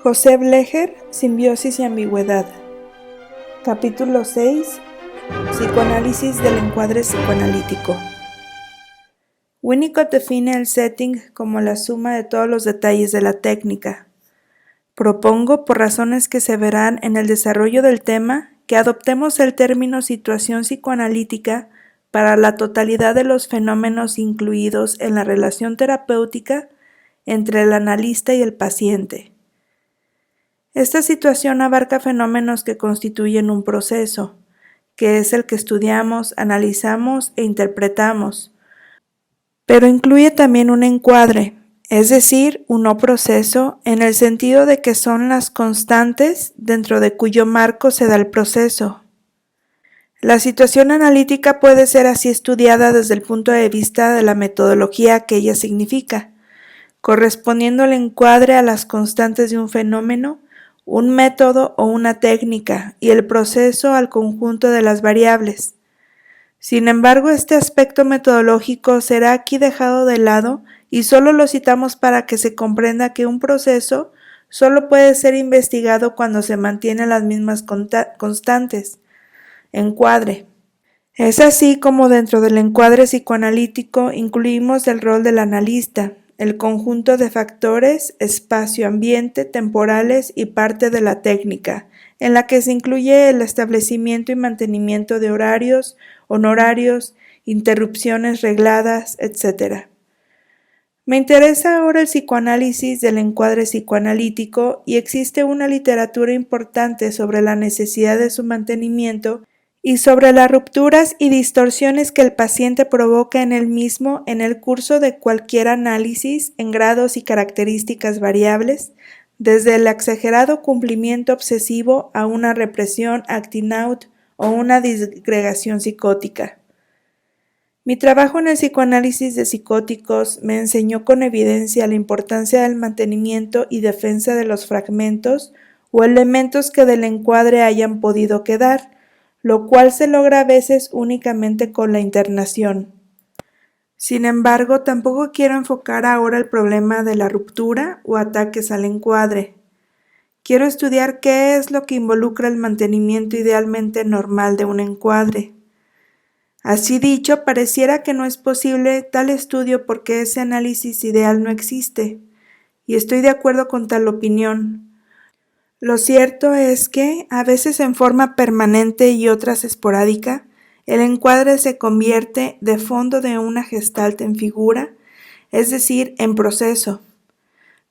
José Blecher, Simbiosis y ambigüedad. Capítulo 6. Psicoanálisis del encuadre psicoanalítico. Winnicott define el setting como la suma de todos los detalles de la técnica. Propongo, por razones que se verán en el desarrollo del tema, que adoptemos el término situación psicoanalítica para la totalidad de los fenómenos incluidos en la relación terapéutica entre el analista y el paciente. Esta situación abarca fenómenos que constituyen un proceso, que es el que estudiamos, analizamos e interpretamos, pero incluye también un encuadre, es decir, un no proceso, en el sentido de que son las constantes dentro de cuyo marco se da el proceso. La situación analítica puede ser así estudiada desde el punto de vista de la metodología que ella significa, correspondiendo el encuadre a las constantes de un fenómeno, un método o una técnica, y el proceso al conjunto de las variables. Sin embargo, este aspecto metodológico será aquí dejado de lado y solo lo citamos para que se comprenda que un proceso solo puede ser investigado cuando se mantienen las mismas constantes. Encuadre. Es así como dentro del encuadre psicoanalítico incluimos el rol del analista, el conjunto de factores, espacio-ambiente, temporales y parte de la técnica, en la que se incluye el establecimiento y mantenimiento de horarios, honorarios, interrupciones regladas, etc. Me interesa ahora el psicoanálisis del encuadre psicoanalítico y existe una literatura importante sobre la necesidad de su mantenimiento y sobre las rupturas y distorsiones que el paciente provoca en él mismo en el curso de cualquier análisis en grados y características variables, desde el exagerado cumplimiento obsesivo a una represión acting out o una disgregación psicótica. Mi trabajo en el psicoanálisis de psicóticos me enseñó con evidencia la importancia del mantenimiento y defensa de los fragmentos o elementos que del encuadre hayan podido quedar, lo cual se logra a veces únicamente con la internación. Sin embargo, tampoco quiero enfocar ahora el problema de la ruptura o ataques al encuadre. Quiero estudiar qué es lo que involucra el mantenimiento idealmente normal de un encuadre. Así dicho, pareciera que no es posible tal estudio porque ese análisis ideal no existe, y estoy de acuerdo con tal opinión. Lo cierto es que, a veces en forma permanente y otras esporádica, el encuadre se convierte de fondo de una gestalt en figura, es decir, en proceso.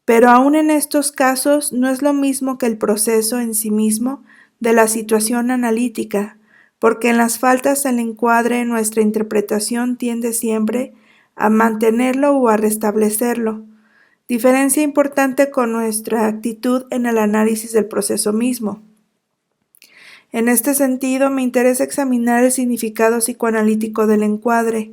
Pero aún en estos casos no es lo mismo que el proceso en sí mismo de la situación analítica, porque en las faltas al encuadre nuestra interpretación tiende siempre a mantenerlo o a restablecerlo. Diferencia importante con nuestra actitud en el análisis del proceso mismo. En este sentido, me interesa examinar el significado psicoanalítico del encuadre,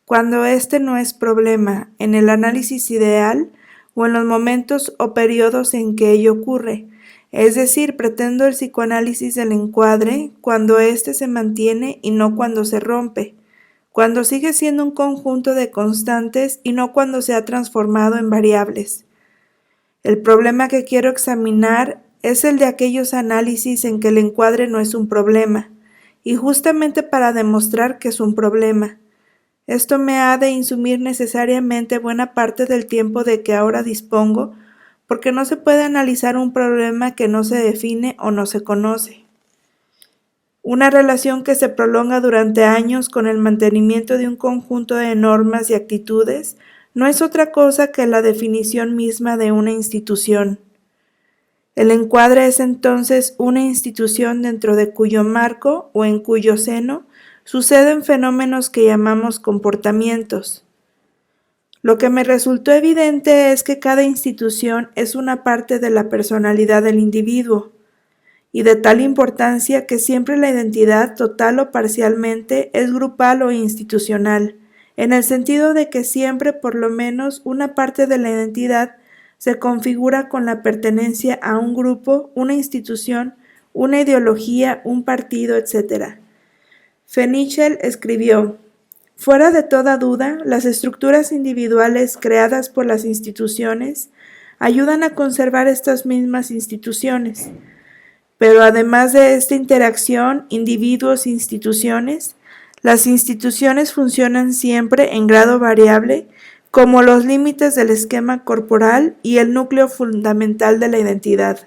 cuando este no es problema, en el análisis ideal o en los momentos o periodos en que ello ocurre, es decir, pretendo el psicoanálisis del encuadre cuando éste se mantiene y no cuando se rompe, cuando sigue siendo un conjunto de constantes y no cuando se ha transformado en variables. El problema que quiero examinar es el de aquellos análisis en que el encuadre no es un problema, y justamente para demostrar que es un problema. Esto me ha de insumir necesariamente buena parte del tiempo de que ahora dispongo, porque no se puede analizar un problema que no se define o no se conoce. Una relación que se prolonga durante años con el mantenimiento de un conjunto de normas y actitudes no es otra cosa que la definición misma de una institución. El encuadre es entonces una institución dentro de cuyo marco o en cuyo seno suceden fenómenos que llamamos comportamientos. Lo que me resultó evidente es que cada institución es una parte de la personalidad del individuo, y de tal importancia que siempre la identidad, total o parcialmente, es grupal o institucional, en el sentido de que siempre por lo menos una parte de la identidad se configura con la pertenencia a un grupo, una institución, una ideología, un partido, etc. Fenichel escribió: fuera de toda duda, las estructuras individuales creadas por las instituciones ayudan a conservar estas mismas instituciones. Pero además de esta interacción individuos-instituciones, las instituciones funcionan siempre en grado variable como los límites del esquema corporal y el núcleo fundamental de la identidad.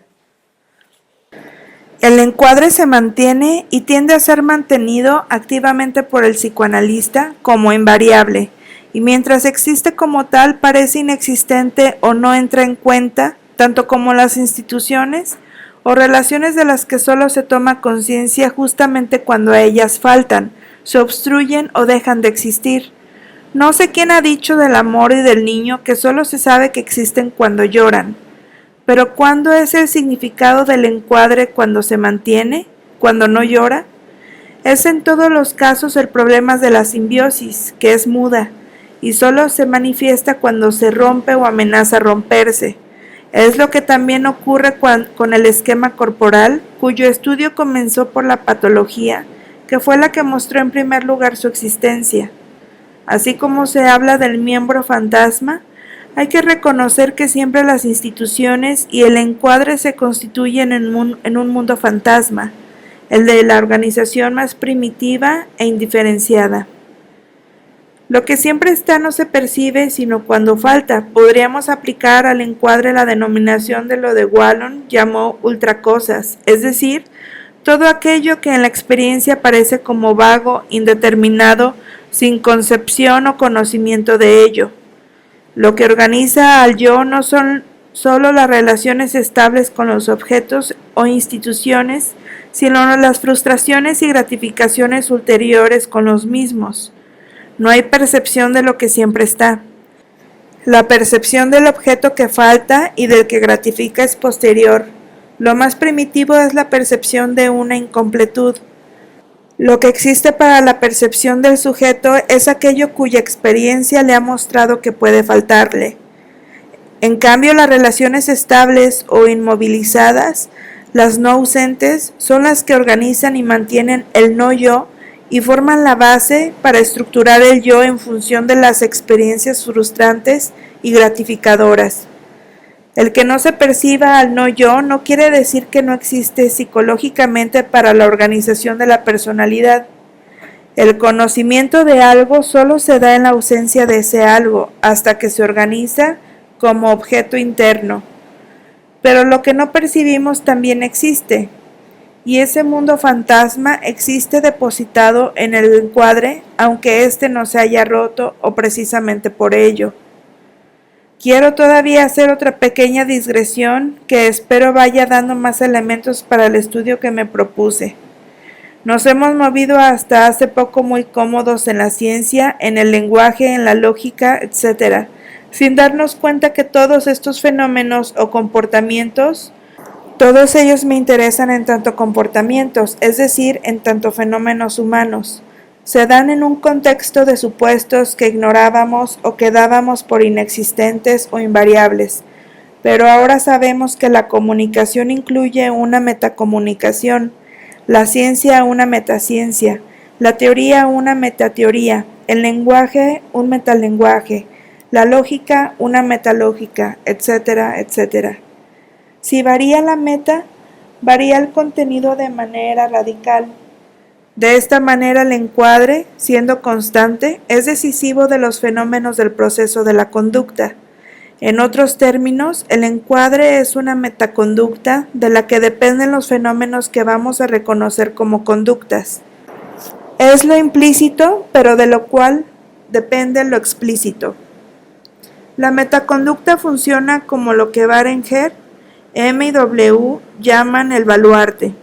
El encuadre se mantiene y tiende a ser mantenido activamente por el psicoanalista como invariable, y mientras existe como tal parece inexistente o no entra en cuenta, tanto como las instituciones o relaciones de las que solo se toma conciencia justamente cuando a ellas faltan, se obstruyen o dejan de existir. No sé quién ha dicho del amor y del niño que solo se sabe que existen cuando lloran. Pero ¿cuándo es el significado del encuadre cuando se mantiene, cuando no llora? Es en todos los casos el problema de la simbiosis, que es muda, y solo se manifiesta cuando se rompe o amenaza romperse. Es lo que también ocurre con el esquema corporal, cuyo estudio comenzó por la patología, que fue la que mostró en primer lugar su existencia. Así como se habla del miembro fantasma, hay que reconocer que siempre las instituciones y el encuadre se constituyen en un mundo fantasma, el de la organización más primitiva e indiferenciada. Lo que siempre está no se percibe sino cuando falta. Podríamos aplicar al encuadre la denominación de lo de Wallon llamó ultracosas, es decir, todo aquello que en la experiencia parece como vago, indeterminado, sin concepción o conocimiento de ello. Lo que organiza al yo no son solo las relaciones estables con los objetos o instituciones, sino las frustraciones y gratificaciones ulteriores con los mismos. No hay percepción de lo que siempre está. La percepción del objeto que falta y del que gratifica es posterior. Lo más primitivo es la percepción de una incompletud. Lo que existe para la percepción del sujeto es aquello cuya experiencia le ha mostrado que puede faltarle. En cambio, las relaciones estables o inmovilizadas, las no ausentes, son las que organizan y mantienen el no yo y forman la base para estructurar el yo en función de las experiencias frustrantes y gratificadoras. El que no se perciba al no yo no quiere decir que no existe psicológicamente para la organización de la personalidad. El conocimiento de algo solo se da en la ausencia de ese algo, hasta que se organiza como objeto interno. Pero lo que no percibimos también existe, y ese mundo fantasma existe depositado en el encuadre, aunque éste no se haya roto o precisamente por ello. Quiero todavía hacer otra pequeña digresión que espero vaya dando más elementos para el estudio que me propuse. Nos hemos movido hasta hace poco muy cómodos en la ciencia, en el lenguaje, en la lógica, etc., sin darnos cuenta que todos estos fenómenos o comportamientos, todos ellos me interesan en tanto comportamientos, es decir, en tanto fenómenos humanos. Se dan en un contexto de supuestos que ignorábamos o que dábamos por inexistentes o invariables, pero ahora sabemos que la comunicación incluye una metacomunicación, la ciencia una metaciencia, la teoría una metateoría, el lenguaje un metalenguaje, la lógica una metalógica, etcétera, etcétera. Si varía la meta, varía el contenido de manera radical. De esta manera el encuadre, siendo constante, es decisivo de los fenómenos del proceso de la conducta. En otros términos, el encuadre es una metaconducta de la que dependen los fenómenos que vamos a reconocer como conductas. Es lo implícito, pero de lo cual depende lo explícito. La metaconducta funciona como lo que Berenger, M y W llaman el baluarte,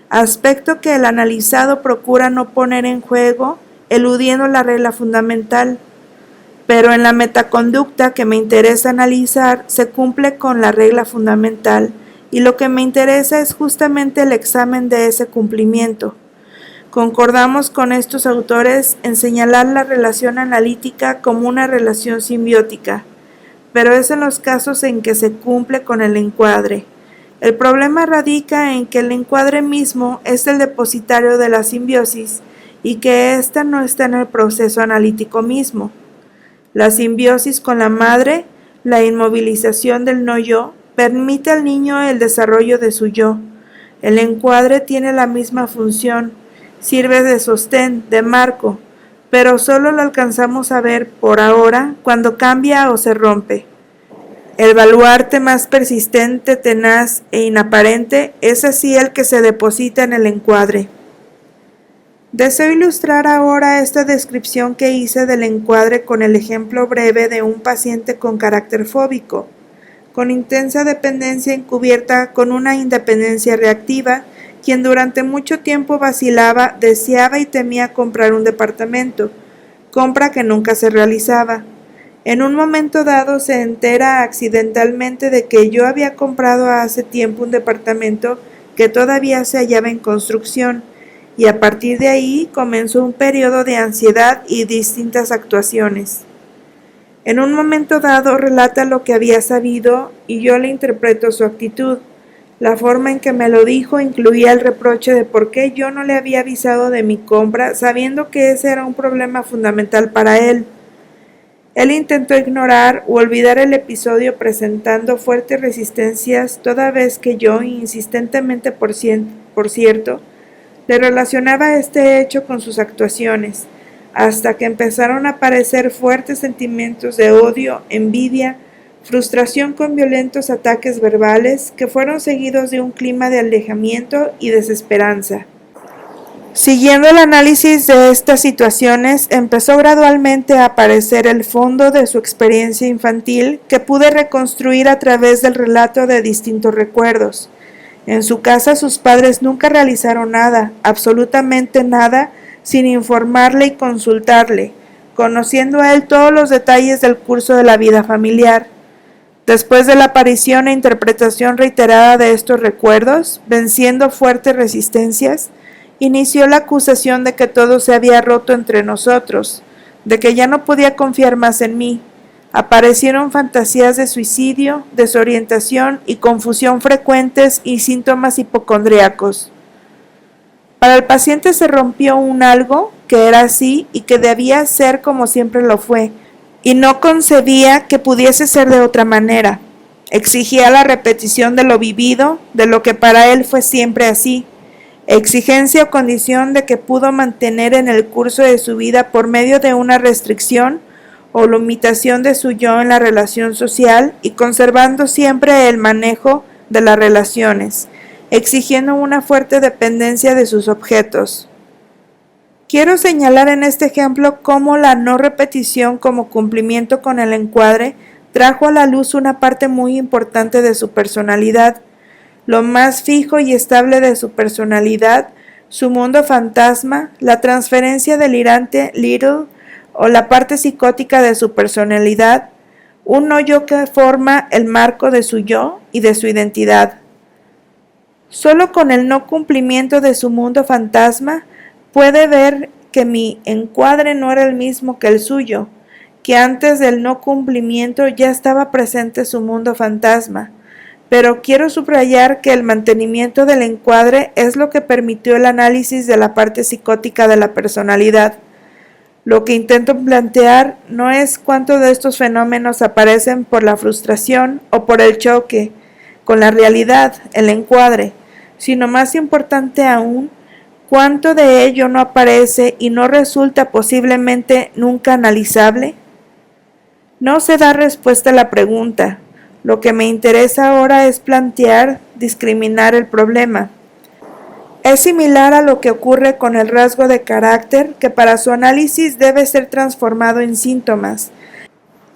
aspecto que el analizado procura no poner en juego, eludiendo la regla fundamental. Pero en la metaconducta que me interesa analizar se cumple con la regla fundamental, y lo que me interesa es justamente el examen de ese cumplimiento. Concordamos con estos autores en señalar la relación analítica como una relación simbiótica, pero es en los casos en que se cumple con el encuadre. El problema radica en que el encuadre mismo es el depositario de la simbiosis y que ésta no está en el proceso analítico mismo. La simbiosis con la madre La inmovilización del no yo permite al niño el desarrollo de su yo. El encuadre tiene la misma función, sirve de sostén, de marco, pero solo lo alcanzamos a ver por ahora cuando cambia o se rompe. El baluarte más persistente, tenaz e inaparente es así el que se deposita en el encuadre. Deseo ilustrar ahora esta descripción que hice del encuadre con el ejemplo breve de un paciente con carácter fóbico, con intensa dependencia encubierta con una independencia reactiva, quien durante mucho tiempo vacilaba, deseaba y temía comprar un departamento, compra que nunca se realizaba. En un momento dado se entera accidentalmente de que yo había comprado hace tiempo un departamento que todavía se hallaba en construcción, y a partir de ahí comenzó un periodo de ansiedad y distintas actuaciones. En un momento dado relata lo que había sabido y yo le interpreto su actitud. La forma en que me lo dijo incluía el reproche de por qué yo no le había avisado de mi compra, sabiendo que ese era un problema fundamental para él. Él intentó ignorar o olvidar el episodio presentando fuertes resistencias toda vez que yo, insistentemente por cierto, le relacionaba este hecho con sus actuaciones, hasta que empezaron a aparecer fuertes sentimientos de odio, envidia, frustración con violentos ataques verbales que fueron seguidos de un clima de alejamiento y desesperanza. Siguiendo el análisis de estas situaciones, empezó gradualmente a aparecer el fondo de su experiencia infantil que pude reconstruir a través del relato de distintos recuerdos. En su casa sus padres nunca realizaron nada, absolutamente nada, sin informarle y consultarle, conociendo a él todos los detalles del curso de la vida familiar. Después de la aparición e interpretación reiterada de estos recuerdos, venciendo fuertes resistencias, inició la acusación de que todo se había roto entre nosotros, de que ya no podía confiar más en mí. Aparecieron fantasías de suicidio, desorientación y confusión frecuentes y síntomas hipocondríacos. Para el paciente se rompió un algo que era así y que debía ser como siempre lo fue, y no concebía que pudiese ser de otra manera. Exigía la repetición de lo vivido, de lo que para él fue siempre así, exigencia o condición de que pudo mantener en el curso de su vida por medio de una restricción o limitación de su yo en la relación social y conservando siempre el manejo de las relaciones, exigiendo una fuerte dependencia de sus objetos. Quiero señalar en este ejemplo cómo la no repetición como cumplimiento con el encuadre trajo a la luz una parte muy importante de su personalidad, lo más fijo y estable de su personalidad, su mundo fantasma, la transferencia delirante Little, o la parte psicótica de su personalidad, un no yo que forma el marco de su yo y de su identidad. Solo con el no cumplimiento de su mundo fantasma puede ver que mi encuadre no era el mismo que el suyo, que antes del no cumplimiento ya estaba presente su mundo fantasma. Pero quiero subrayar que el mantenimiento del encuadre es lo que permitió el análisis de la parte psicótica de la personalidad. Lo que intento plantear no es cuánto de estos fenómenos aparecen por la frustración o por el choque con la realidad, el encuadre, sino más importante aún, cuánto de ello no aparece y no resulta posiblemente nunca analizable. No se da respuesta a la pregunta. Lo que me interesa ahora es plantear, discriminar el problema. Es similar a lo que ocurre con el rasgo de carácter que para su análisis debe ser transformado en síntomas,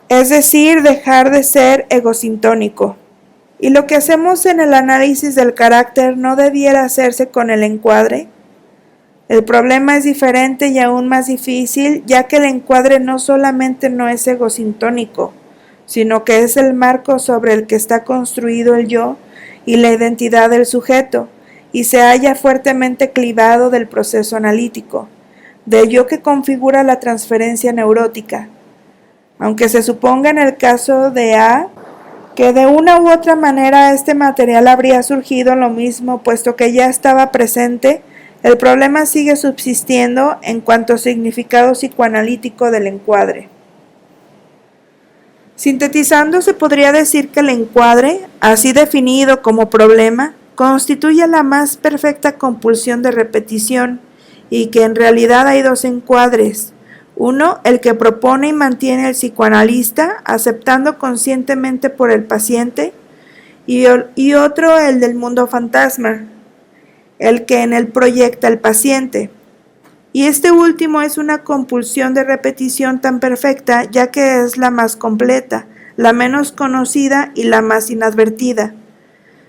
es decir, dejar de ser egosintónico. Y lo que hacemos en el análisis del carácter no debiera hacerse con el encuadre. El problema es diferente y aún más difícil, ya que el encuadre no solamente no es egosintónico, sino que es el marco sobre el que está construido el yo y la identidad del sujeto, y se halla fuertemente clivado del proceso analítico, de yo que configura la transferencia neurótica. Aunque se suponga en el caso de A, que de una u otra manera este material habría surgido lo mismo, puesto que ya estaba presente, el problema sigue subsistiendo en cuanto a significado psicoanalítico del encuadre. Sintetizando, se podría decir que el encuadre, así definido como problema, constituye la más perfecta compulsión de repetición y que en realidad hay dos encuadres. Uno, el que propone y mantiene el psicoanalista, aceptando conscientemente por el paciente, y otro, el del mundo fantasma, el que en él proyecta el paciente. Y este último es una compulsión de repetición tan perfecta, ya que es la más completa, la menos conocida y la más inadvertida.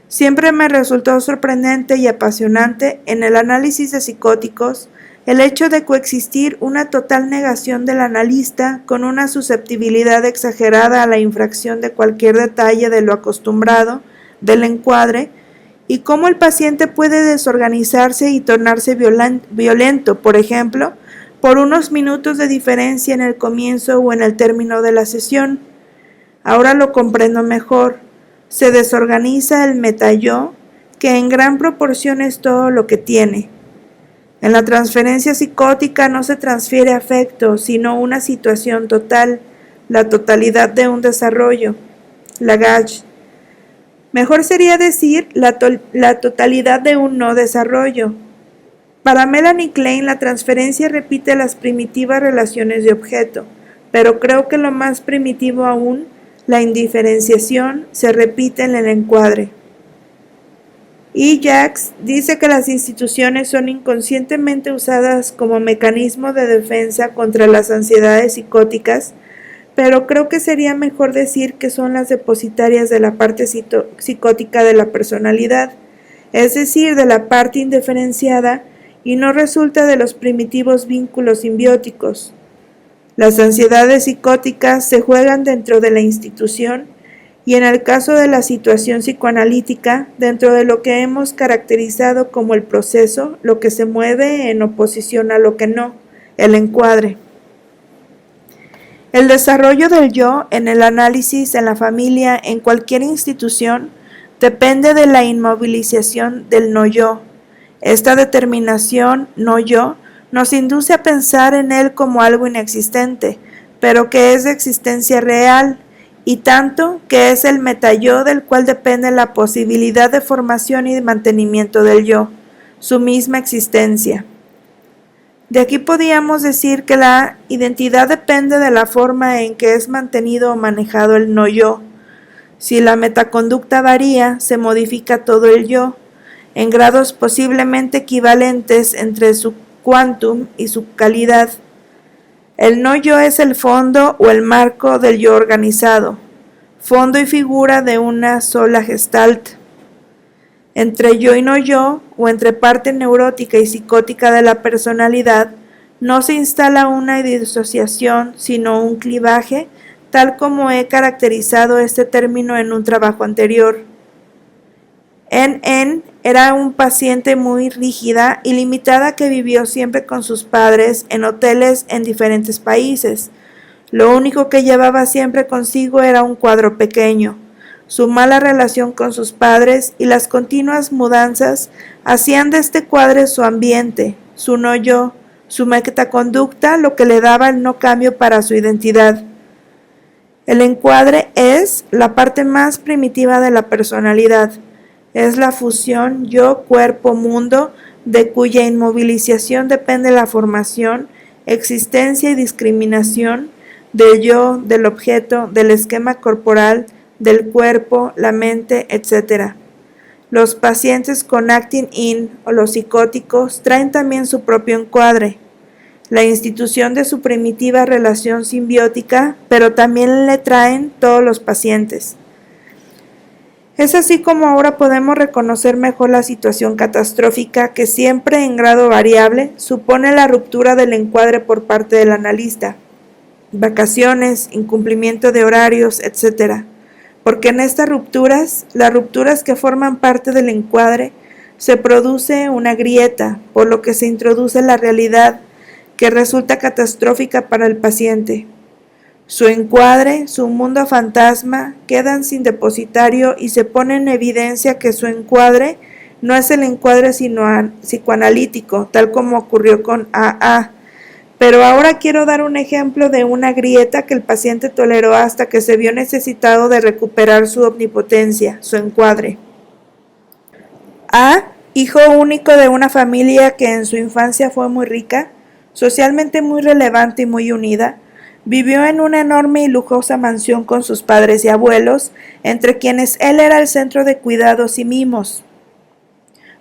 Siempre me resultó sorprendente y apasionante en el análisis de psicóticos el hecho de coexistir una total negación del analista con una susceptibilidad exagerada a la infracción de cualquier detalle de lo acostumbrado del encuadre, y cómo el paciente puede desorganizarse y tornarse violento, por ejemplo, por unos minutos de diferencia en el comienzo o en el término de la sesión. Ahora lo comprendo mejor. Se desorganiza el metayo, que en gran proporción es todo lo que tiene. En la transferencia psicótica no se transfiere afecto, sino una situación total, la totalidad de un desarrollo. Lagage. Mejor sería decir la totalidad de un no desarrollo. Para Melanie Klein, la transferencia repite las primitivas relaciones de objeto, pero creo que lo más primitivo aún, la indiferenciación, se repite en el encuadre. E. Jacques dice que las instituciones son inconscientemente usadas como mecanismo de defensa contra las ansiedades psicóticas, pero creo que sería mejor decir que son las depositarias de la parte psicótica de la personalidad, es decir, de la parte indiferenciada, y no resulta de los primitivos vínculos simbióticos. Las ansiedades psicóticas se juegan dentro de la institución y en el caso de la situación psicoanalítica, dentro de lo que hemos caracterizado como el proceso, lo que se mueve en oposición a lo que no, el encuadre. El desarrollo del yo en el análisis, en la familia, en cualquier institución, depende de la inmovilización del no yo. Esta determinación, no yo, nos induce a pensar en él como algo inexistente, pero que es de existencia real, y tanto que es el metayo del cual depende la posibilidad de formación y de mantenimiento del yo, su misma existencia. De aquí podríamos decir que la identidad depende de la forma en que es mantenido o manejado el no yo. Si la metaconducta varía, se modifica todo el yo, en grados posiblemente equivalentes entre su quantum y su calidad. El no yo es el fondo o el marco del yo organizado, fondo y figura de una sola gestalt. Entre yo y no yo, o entre parte neurótica y psicótica de la personalidad, no se instala una disociación, sino un clivaje, tal como he caracterizado este término en un trabajo anterior. N era un paciente muy rígida y limitada que vivió siempre con sus padres en hoteles en diferentes países. Lo único que llevaba siempre consigo era un cuadro pequeño. Su mala relación con sus padres y las continuas mudanzas hacían de este cuadro su ambiente, su no yo, su metaconducta, lo que le daba el no cambio para su identidad. El encuadre es la parte más primitiva de la personalidad. Es la fusión yo-cuerpo-mundo de cuya inmovilización depende la formación, existencia y discriminación del yo, del objeto, del esquema corporal, del cuerpo, la mente, etc. Los pacientes con acting in o los psicóticos traen también su propio encuadre, la institución de su primitiva relación simbiótica, pero también le traen todos los pacientes. Es así como ahora podemos reconocer mejor la situación catastrófica que siempre en grado variable supone la ruptura del encuadre por parte del analista, vacaciones, incumplimiento de horarios, etc. Porque en estas rupturas, las rupturas que forman parte del encuadre, se produce una grieta, por lo que se introduce la realidad que resulta catastrófica para el paciente. Su encuadre, su mundo fantasma, quedan sin depositario y se pone en evidencia que su encuadre no es el encuadre psicoanalítico, tal como ocurrió con A.A., Pero ahora quiero dar un ejemplo de una grieta que el paciente toleró hasta que se vio necesitado de recuperar su omnipotencia, su encuadre. A, hijo único de una familia que en su infancia fue muy rica, socialmente muy relevante y muy unida, vivió en una enorme y lujosa mansión con sus padres y abuelos, entre quienes él era el centro de cuidados y mimos.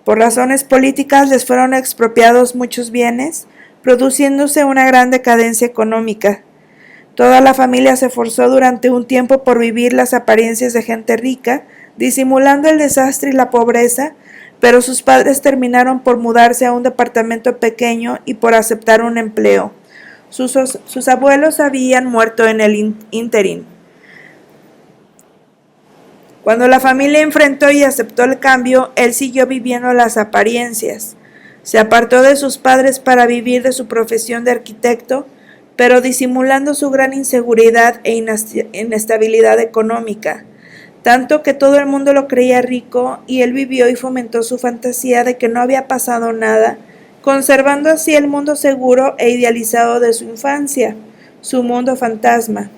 Por razones políticas les fueron expropiados muchos bienes, produciéndose una gran decadencia económica. Toda la familia se esforzó durante un tiempo por vivir las apariencias de gente rica, disimulando el desastre y la pobreza, pero sus padres terminaron por mudarse a un departamento pequeño y por aceptar un empleo. Sus abuelos habían muerto en el ínterin. Cuando la familia enfrentó y aceptó el cambio, él siguió viviendo las apariencias. Se apartó de sus padres para vivir de su profesión de arquitecto, pero disimulando su gran inseguridad e inestabilidad económica, tanto que todo el mundo lo creía rico y él vivió y fomentó su fantasía de que no había pasado nada, conservando así el mundo seguro e idealizado de su infancia, su mundo fantasma.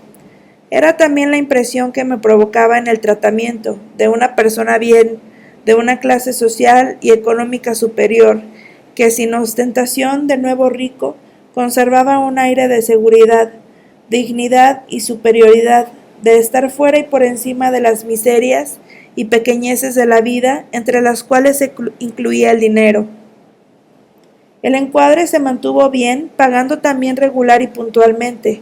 Era también la impresión que me provocaba en el tratamiento de una persona bien, de una clase social y económica superior, que sin ostentación de nuevo rico, conservaba un aire de seguridad, dignidad y superioridad, de estar fuera y por encima de las miserias y pequeñeces de la vida, entre las cuales se incluía el dinero. El encuadre se mantuvo bien, pagando también regular y puntualmente.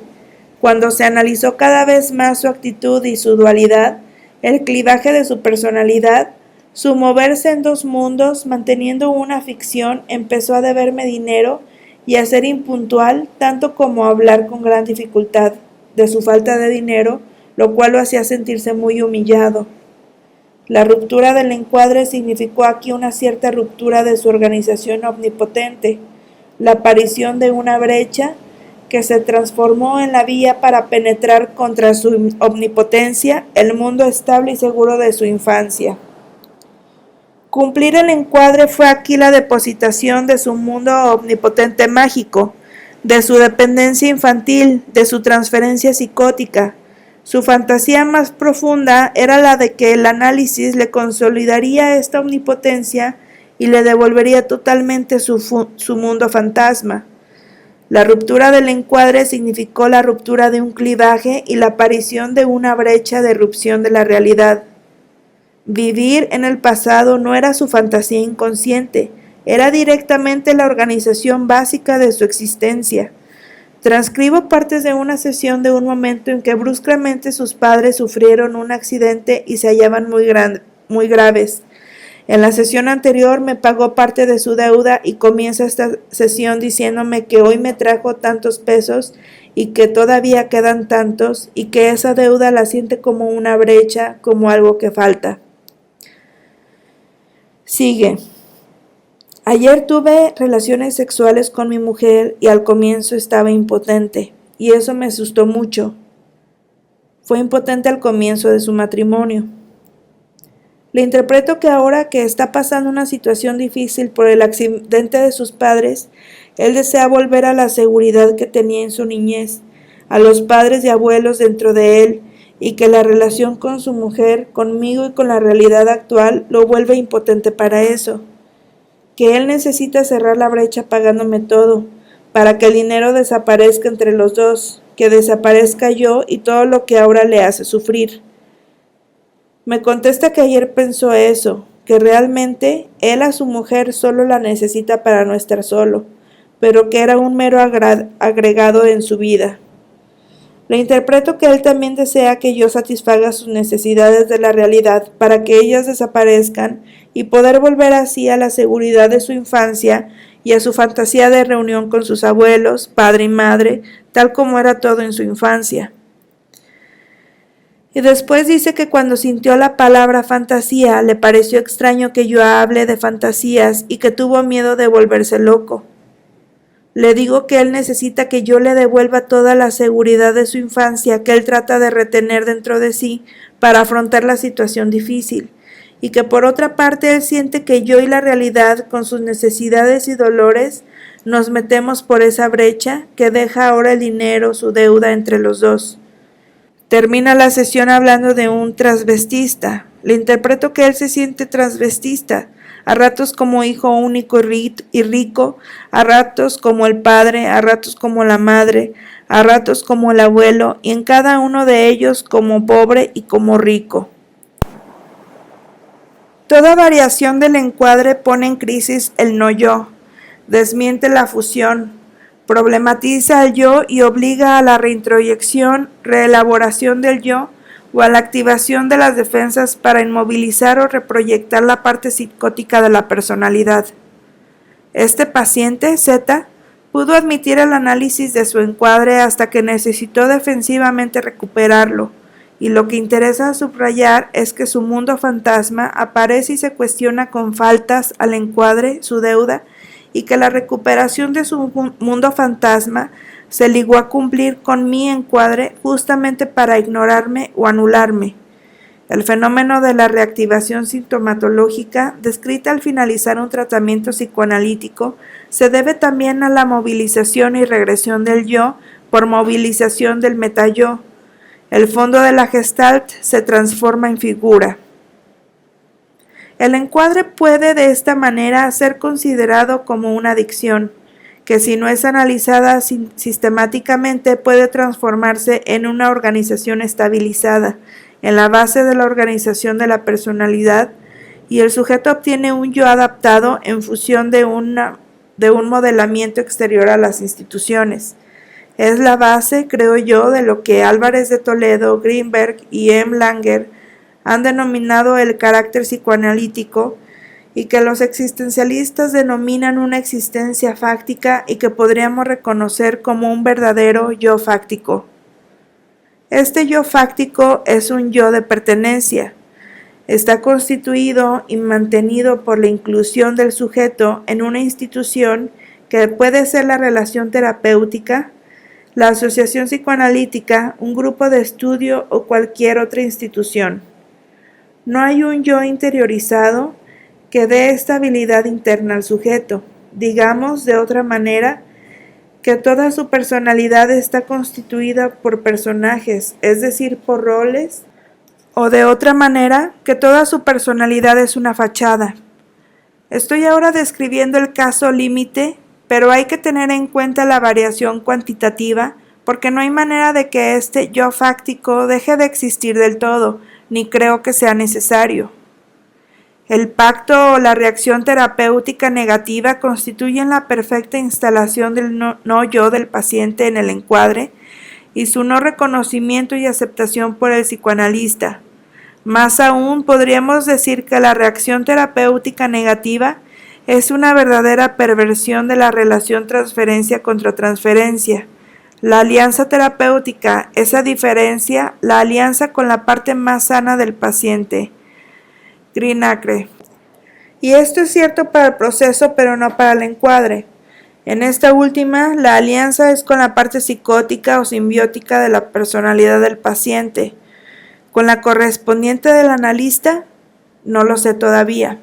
Cuando se analizó cada vez más su actitud y su dualidad, el clivaje de su personalidad, su moverse en dos mundos, manteniendo una ficción, empezó a deberme dinero y a ser impuntual, tanto como a hablar con gran dificultad de su falta de dinero, lo cual lo hacía sentirse muy humillado. La ruptura del encuadre significó aquí una cierta ruptura de su organización omnipotente, la aparición de una brecha que se transformó en la vía para penetrar contra su omnipotencia el mundo estable y seguro de su infancia. Cumplir el encuadre fue aquí la depositación de su mundo omnipotente mágico, de su dependencia infantil, de su transferencia psicótica. Su fantasía más profunda era la de que el análisis le consolidaría esta omnipotencia y le devolvería totalmente su mundo fantasma. La ruptura del encuadre significó la ruptura de un clivaje y la aparición de una brecha de erupción de la realidad. Vivir en el pasado no era su fantasía inconsciente, era directamente la organización básica de su existencia. Transcribo partes de una sesión de un momento en que bruscamente sus padres sufrieron un accidente y se hallaban muy graves. En la sesión anterior me pagó parte de su deuda y comienza esta sesión diciéndome que hoy me trajo tantos pesos y que todavía quedan tantos y que esa deuda la siente como una brecha, como algo que falta. Sigue. Ayer tuve relaciones sexuales con mi mujer y al comienzo estaba impotente, y eso me asustó mucho. Fue impotente al comienzo de su matrimonio. Le interpreto que ahora que está pasando una situación difícil por el accidente de sus padres, él desea volver a la seguridad que tenía en su niñez, a los padres y abuelos dentro de él, y que la relación con su mujer, conmigo y con la realidad actual lo vuelve impotente para eso. Que él necesita cerrar la brecha pagándome todo, para que el dinero desaparezca entre los dos, que desaparezca yo y todo lo que ahora le hace sufrir. Me contesta que ayer pensó eso, que realmente él a su mujer solo la necesita para no estar solo, pero que era un mero agregado en su vida. Le interpreto que él también desea que yo satisfaga sus necesidades de la realidad para que ellas desaparezcan y poder volver así a la seguridad de su infancia y a su fantasía de reunión con sus abuelos, padre y madre, tal como era todo en su infancia. Y después dice que cuando sintió la palabra fantasía le pareció extraño que yo hable de fantasías y que tuvo miedo de volverse loco. Le digo que él necesita que yo le devuelva toda la seguridad de su infancia que él trata de retener dentro de sí para afrontar la situación difícil, y que por otra parte él siente que yo y la realidad, con sus necesidades y dolores, nos metemos por esa brecha que deja ahora el dinero, su deuda entre los dos. Termina la sesión hablando de un transvestista. Le interpreto que él se siente transvestista, a ratos como hijo único y rico, a ratos como el padre, a ratos como la madre, a ratos como el abuelo, y en cada uno de ellos como pobre y como rico. Toda variación del encuadre pone en crisis el no yo, desmiente la fusión, problematiza el yo y obliga a la reintroyección, reelaboración del yo o a la activación de las defensas para inmovilizar o reproyectar la parte psicótica de la personalidad. Este paciente, Z, pudo admitir el análisis de su encuadre hasta que necesitó defensivamente recuperarlo, y lo que interesa subrayar es que su mundo fantasma aparece y se cuestiona con faltas al encuadre, su deuda, y que la recuperación de su mundo fantasma se ligó a cumplir con mi encuadre justamente para ignorarme o anularme. El fenómeno de la reactivación sintomatológica, descrita al finalizar un tratamiento psicoanalítico, se debe también a la movilización y regresión del yo por movilización del metayo. El fondo de la Gestalt se transforma en figura. El encuadre puede de esta manera ser considerado como una adicción, que si no es analizada sistemáticamente puede transformarse en una organización estabilizada, en la base de la organización de la personalidad, y el sujeto obtiene un yo adaptado en función de un modelamiento exterior a las instituciones. Es la base, creo yo, de lo que Álvarez de Toledo, Greenberg y M. Langer han denominado el carácter psicoanalítico y que los existencialistas denominan una existencia fáctica y que podríamos reconocer como un verdadero yo fáctico. Este yo fáctico es un yo de pertenencia. Está constituido y mantenido por la inclusión del sujeto en una institución que puede ser la relación terapéutica, la asociación psicoanalítica, un grupo de estudio o cualquier otra institución. No hay un yo interiorizado que dé estabilidad interna al sujeto. Digamos de otra manera que toda su personalidad está constituida por personajes, es decir, por roles, o de otra manera que toda su personalidad es una fachada. Estoy ahora describiendo el caso límite, pero hay que tener en cuenta la variación cuantitativa, porque no hay manera de que este yo fáctico deje de existir del todo, ni creo que sea necesario. El pacto o la reacción terapéutica negativa constituyen la perfecta instalación del no yo del paciente en el encuadre y su no reconocimiento y aceptación por el psicoanalista. Más aún, podríamos decir que la reacción terapéutica negativa es una verdadera perversión de la relación transferencia contra transferencia. La alianza terapéutica es a diferencia la alianza con la parte más sana del paciente. Greenacre. Y esto es cierto para el proceso, pero no para el encuadre. En esta última, la alianza es con la parte psicótica o simbiótica de la personalidad del paciente. Con la correspondiente del analista, no lo sé todavía.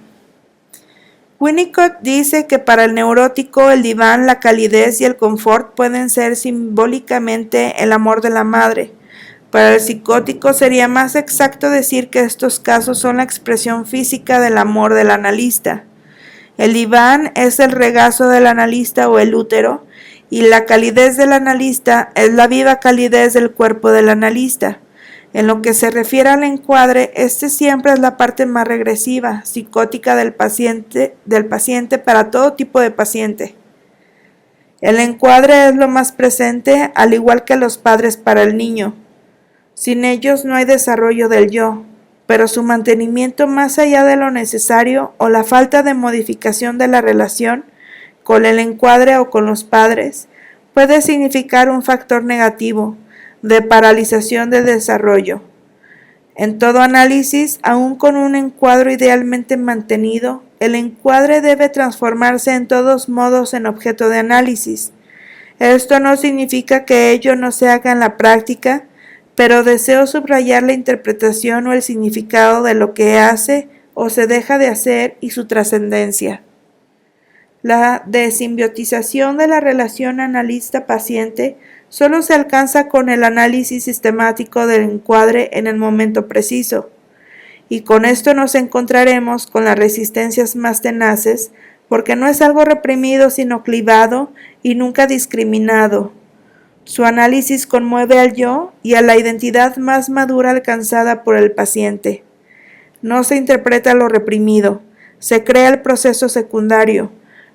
Winnicott dice que para el neurótico el diván, la calidez y el confort pueden ser simbólicamente el amor de la madre. Para el psicótico sería más exacto decir que estos casos son la expresión física del amor del analista. El diván es el regazo del analista o el útero, y la calidez del analista es la viva calidez del cuerpo del analista. En lo que se refiere al encuadre, este siempre es la parte más regresiva, psicótica del paciente para todo tipo de paciente. El encuadre es lo más presente, al igual que los padres para el niño. Sin ellos no hay desarrollo del yo, pero su mantenimiento más allá de lo necesario o la falta de modificación de la relación con el encuadre o con los padres puede significar un factor negativo de paralización de desarrollo. En todo análisis, aun con un encuadre idealmente mantenido, el encuadre debe transformarse en todos modos en objeto de análisis. Esto no significa que ello no se haga en la práctica, pero deseo subrayar la interpretación o el significado de lo que hace o se deja de hacer y su trascendencia. La desimbiotización de la relación analista-paciente solo se alcanza con el análisis sistemático del encuadre en el momento preciso, y con esto nos encontraremos con las resistencias más tenaces, porque no es algo reprimido sino clivado y nunca discriminado. Su análisis conmueve al yo y a la identidad más madura alcanzada por el paciente. No se interpreta lo reprimido, se crea el proceso secundario.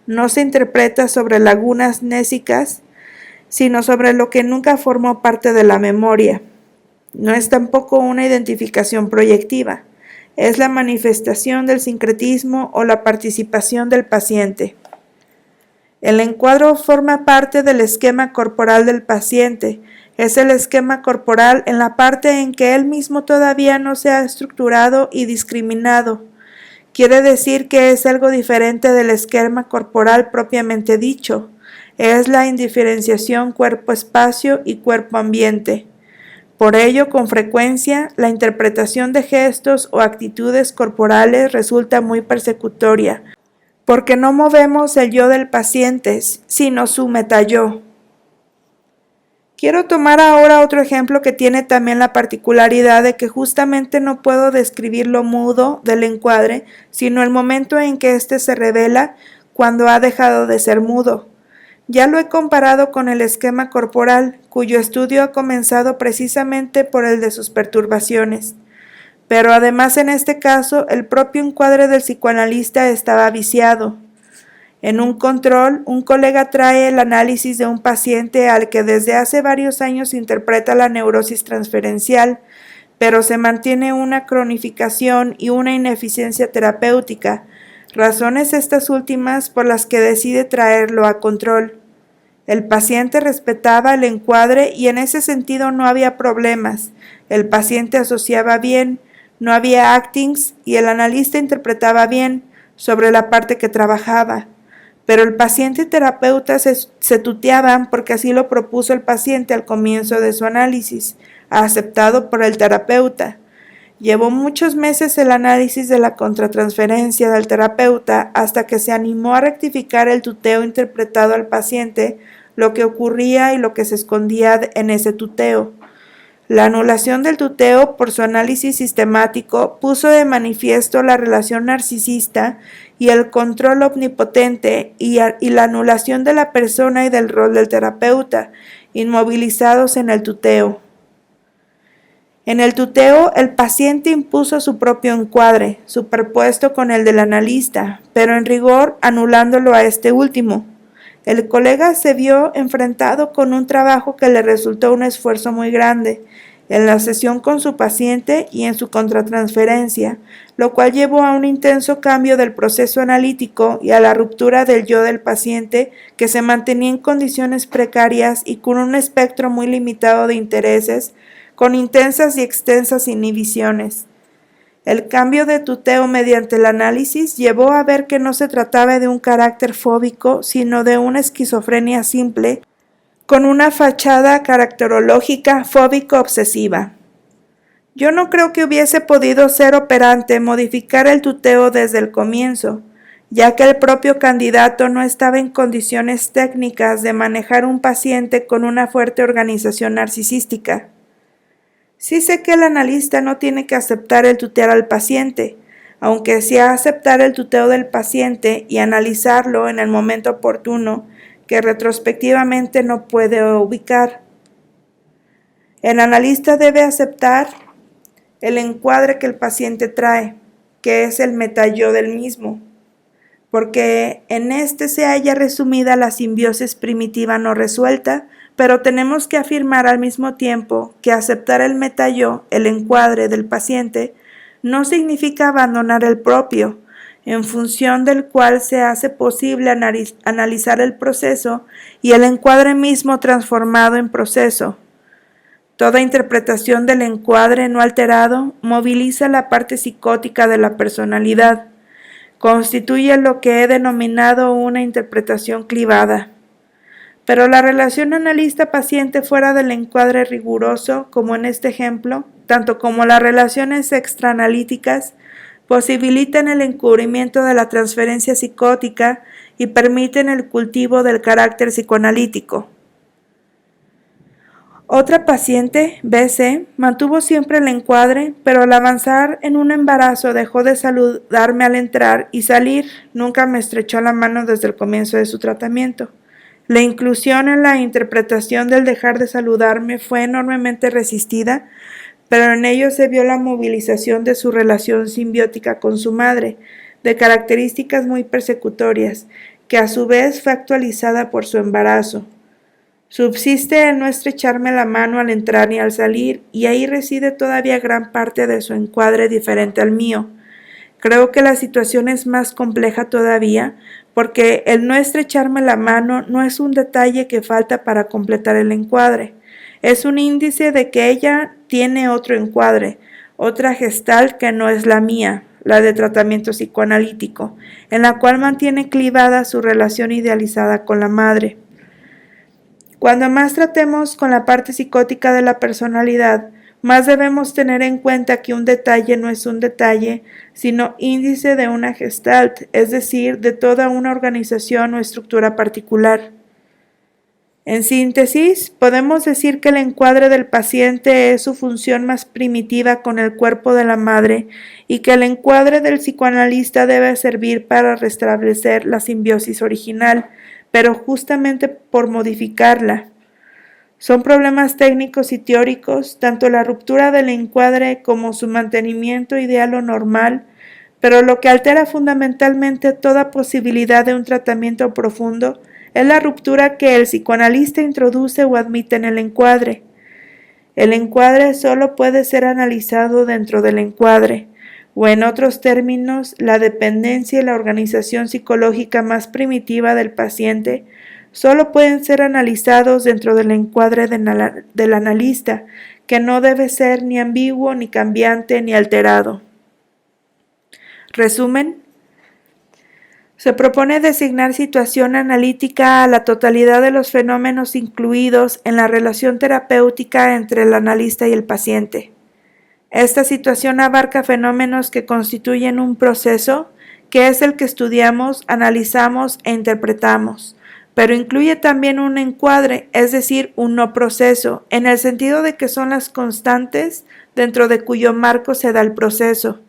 No se interpreta sobre lagunas nésicas, sino sobre lo que nunca formó parte de la memoria. No es tampoco una identificación proyectiva, es la manifestación del sincretismo o la participación del paciente. El encuadro forma parte del esquema corporal del paciente, es el esquema corporal en la parte en que él mismo todavía no se ha estructurado y discriminado. Quiere decir que es algo diferente del esquema corporal propiamente dicho. Es la indiferenciación cuerpo-espacio y cuerpo-ambiente. Por ello, con frecuencia, la interpretación de gestos o actitudes corporales resulta muy persecutoria, porque no movemos el yo del paciente, sino su metayo. Quiero tomar ahora otro ejemplo que tiene también la particularidad de que justamente no puedo describir lo mudo del encuadre, sino el momento en que éste se revela cuando ha dejado de ser mudo. Ya lo he comparado con el esquema corporal, cuyo estudio ha comenzado precisamente por el de sus perturbaciones. Pero además en este caso, el propio encuadre del psicoanalista estaba viciado. En un control, un colega trae el análisis de un paciente al que desde hace varios años interpreta la neurosis transferencial, pero se mantiene una cronificación y una ineficiencia terapéutica, razones estas últimas por las que decide traerlo a control. El paciente respetaba el encuadre y en ese sentido no había problemas. El paciente asociaba bien, no había actings y el analista interpretaba bien sobre la parte que trabajaba. Pero el paciente y terapeuta se tuteaban porque así lo propuso el paciente al comienzo de su análisis, aceptado por el terapeuta. Llevó muchos meses el análisis de la contratransferencia del terapeuta hasta que se animó a rectificar el tuteo interpretado al paciente, lo que ocurría y lo que se escondía en ese tuteo. La anulación del tuteo por su análisis sistemático puso de manifiesto la relación narcisista y el control omnipotente y la anulación de la persona y del rol del terapeuta, inmovilizados en el tuteo. En el tuteo, el paciente impuso su propio encuadre, superpuesto con el del analista, pero en rigor anulándolo a este último. El colega se vio enfrentado con un trabajo que le resultó un esfuerzo muy grande en la sesión con su paciente y en su contratransferencia, lo cual llevó a un intenso cambio del proceso analítico y a la ruptura del yo del paciente, que se mantenía en condiciones precarias y con un espectro muy limitado de intereses, con intensas y extensas inhibiciones. El cambio de tuteo mediante el análisis llevó a ver que no se trataba de un carácter fóbico, sino de una esquizofrenia simple, con una fachada caracterológica fóbico-obsesiva. Yo no creo que hubiese podido ser operante modificar el tuteo desde el comienzo, ya que el propio candidato no estaba en condiciones técnicas de manejar un paciente con una fuerte organización narcisística. Sí sé que el analista no tiene que aceptar el tutear al paciente, aunque sí aceptar el tuteo del paciente y analizarlo en el momento oportuno, que retrospectivamente no puede ubicar. El analista debe aceptar el encuadre que el paciente trae, que es el metayo del mismo, porque en este se halla resumida la simbiosis primitiva no resuelta, pero tenemos que afirmar al mismo tiempo que aceptar el metayo, el encuadre del paciente, no significa abandonar el propio, en función del cual se hace posible analizar el proceso y el encuadre mismo transformado en proceso. Toda interpretación del encuadre no alterado moviliza la parte psicótica de la personalidad, constituye lo que he denominado una interpretación clivada. Pero la relación analista-paciente fuera del encuadre riguroso, como en este ejemplo, tanto como las relaciones extraanalíticas, posibilitan el encubrimiento de la transferencia psicótica y permiten el cultivo del carácter psicoanalítico. Otra paciente, BC, mantuvo siempre el encuadre, pero al avanzar en un embarazo dejó de saludarme al entrar y salir. Nunca me estrechó la mano desde el comienzo de su tratamiento. La inclusión en la interpretación del dejar de saludarme fue enormemente resistida, pero en ello se vio la movilización de su relación simbiótica con su madre, de características muy persecutorias, que a su vez fue actualizada por su embarazo. Subsiste el no estrecharme la mano al entrar ni al salir, y ahí reside todavía gran parte de su encuadre diferente al mío. Creo que la situación es más compleja todavía, porque el no estrecharme la mano no es un detalle que falta para completar el encuadre. Es un índice de que ella tiene otro encuadre, otra gestalt que no es la mía, la de tratamiento psicoanalítico, en la cual mantiene clivada su relación idealizada con la madre. Cuando más tratemos con la parte psicótica de la personalidad, más debemos tener en cuenta que un detalle no es un detalle, sino índice de una gestalt, es decir, de toda una organización o estructura particular. En síntesis, podemos decir que el encuadre del paciente es su función más primitiva con el cuerpo de la madre y que el encuadre del psicoanalista debe servir para restablecer la simbiosis original, pero justamente por modificarla. Son problemas técnicos y teóricos, tanto la ruptura del encuadre como su mantenimiento ideal o normal, pero lo que altera fundamentalmente toda posibilidad de un tratamiento profundo es la ruptura que el psicoanalista introduce o admite en el encuadre. El encuadre solo puede ser analizado dentro del encuadre, o en otros términos, la dependencia y la organización psicológica más primitiva del paciente solo pueden ser analizados dentro del encuadre del analista, que no debe ser ni ambiguo, ni cambiante, ni alterado. Resumen. Se propone designar situación analítica a la totalidad de los fenómenos incluidos en la relación terapéutica entre el analista y el paciente. Esta situación abarca fenómenos que constituyen un proceso, que es el que estudiamos, analizamos e interpretamos, pero incluye también un encuadre, es decir, un no proceso, en el sentido de que son las constantes dentro de cuyo marco se da el proceso.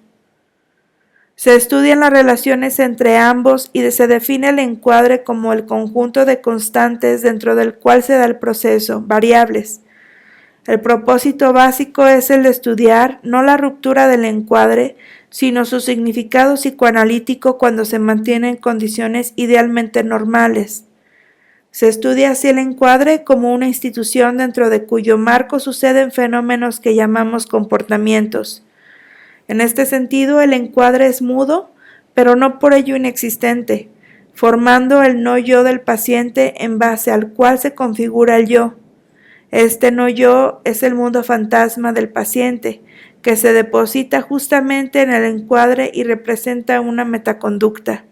Se estudian las relaciones entre ambos y se define el encuadre como el conjunto de constantes dentro del cual se da el proceso, variables. El propósito básico es el de estudiar no la ruptura del encuadre, sino su significado psicoanalítico cuando se mantiene en condiciones idealmente normales. Se estudia así el encuadre como una institución dentro de cuyo marco suceden fenómenos que llamamos comportamientos. En este sentido, el encuadre es mudo, pero no por ello inexistente, formando el no yo del paciente en base al cual se configura el yo. Este no yo es el mundo fantasma del paciente, que se deposita justamente en el encuadre y representa una metaconducta.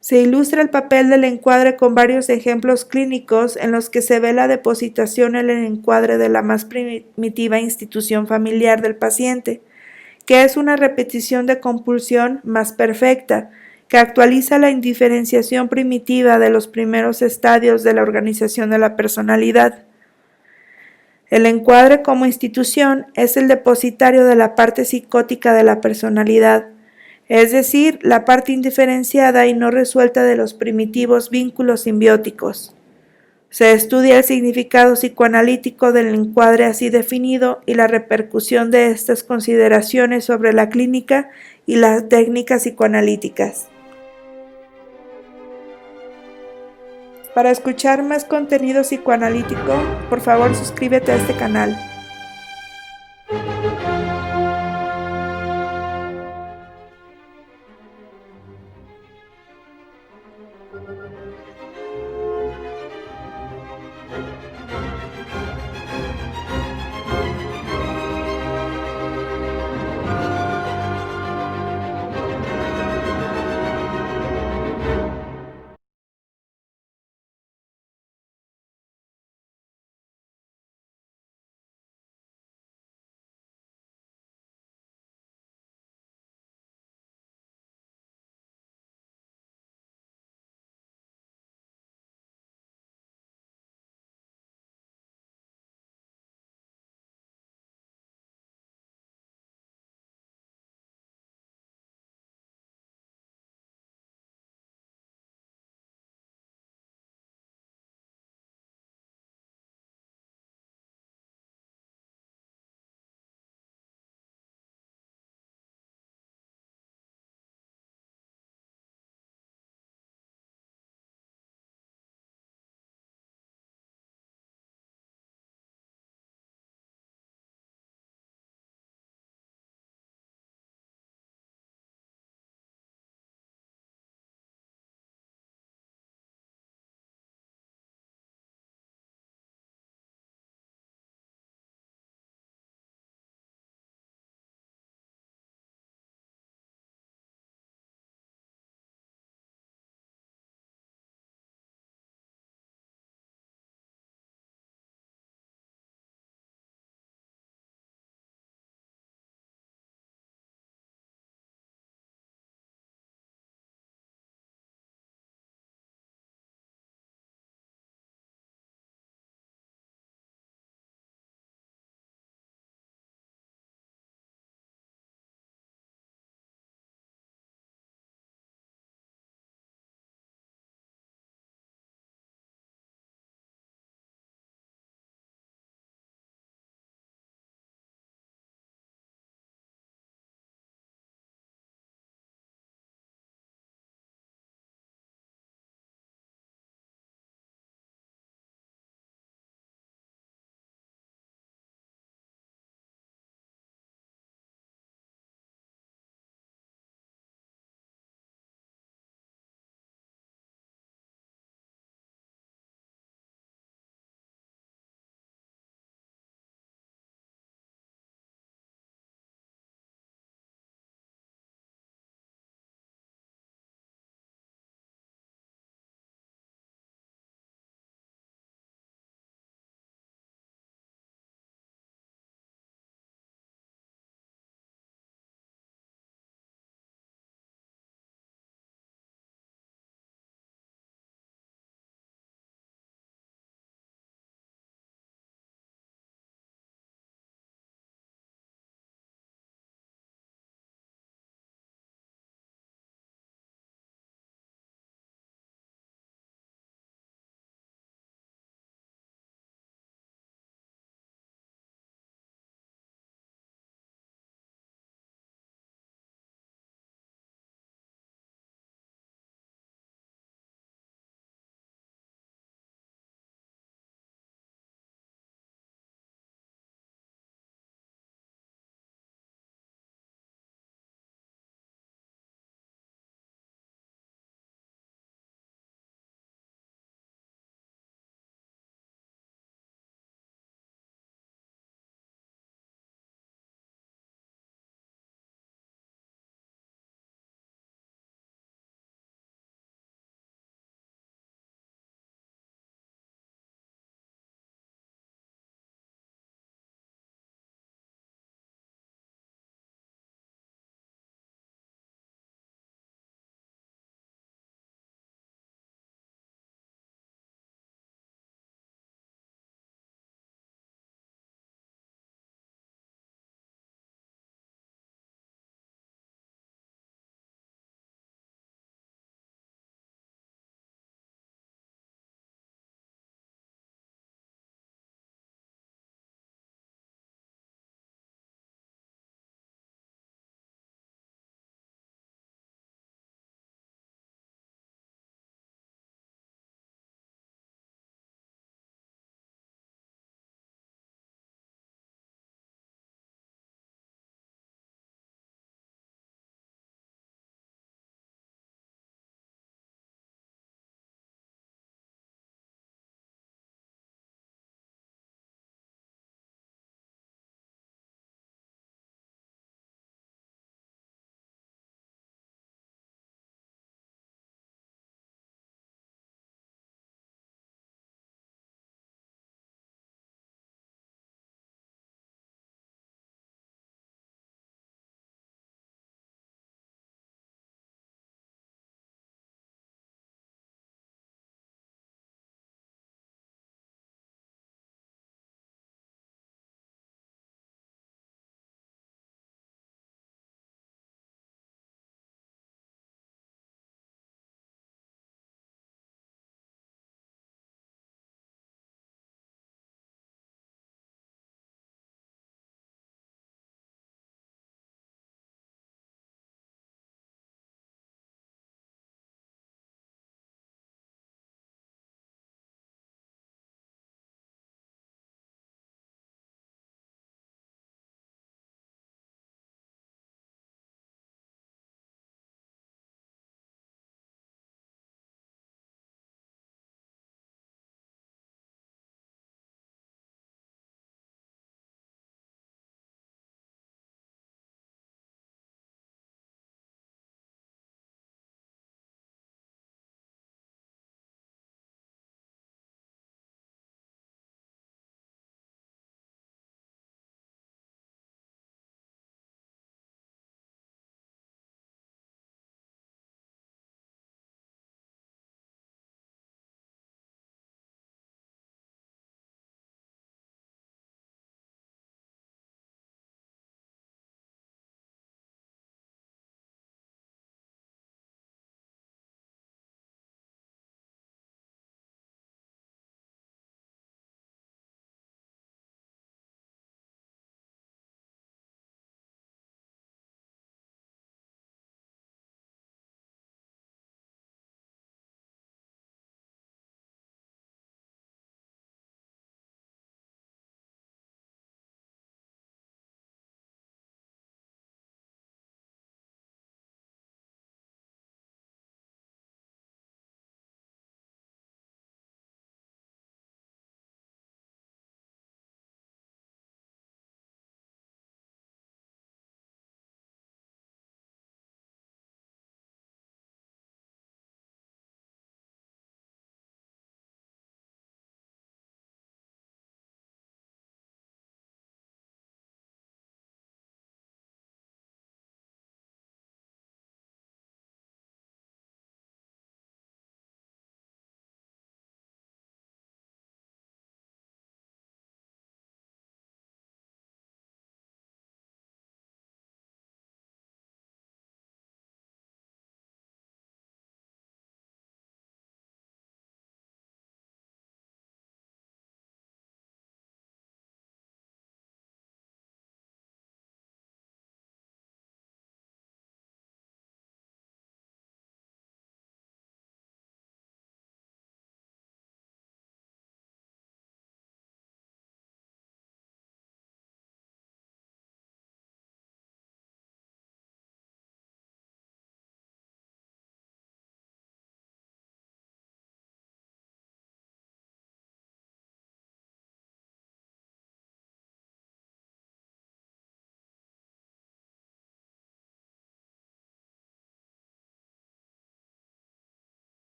Se ilustra el papel del encuadre con varios ejemplos clínicos en los que se ve la depositación en el encuadre de la más primitiva institución familiar del paciente, que es una repetición de compulsión más perfecta, que actualiza la indiferenciación primitiva de los primeros estadios de la organización de la personalidad. El encuadre como institución es el depositario de la parte psicótica de la personalidad, es decir, la parte indiferenciada y no resuelta de los primitivos vínculos simbióticos. Se estudia el significado psicoanalítico del encuadre así definido y la repercusión de estas consideraciones sobre la clínica y las técnicas psicoanalíticas. Para escuchar más contenido psicoanalítico, por favor suscríbete a este canal.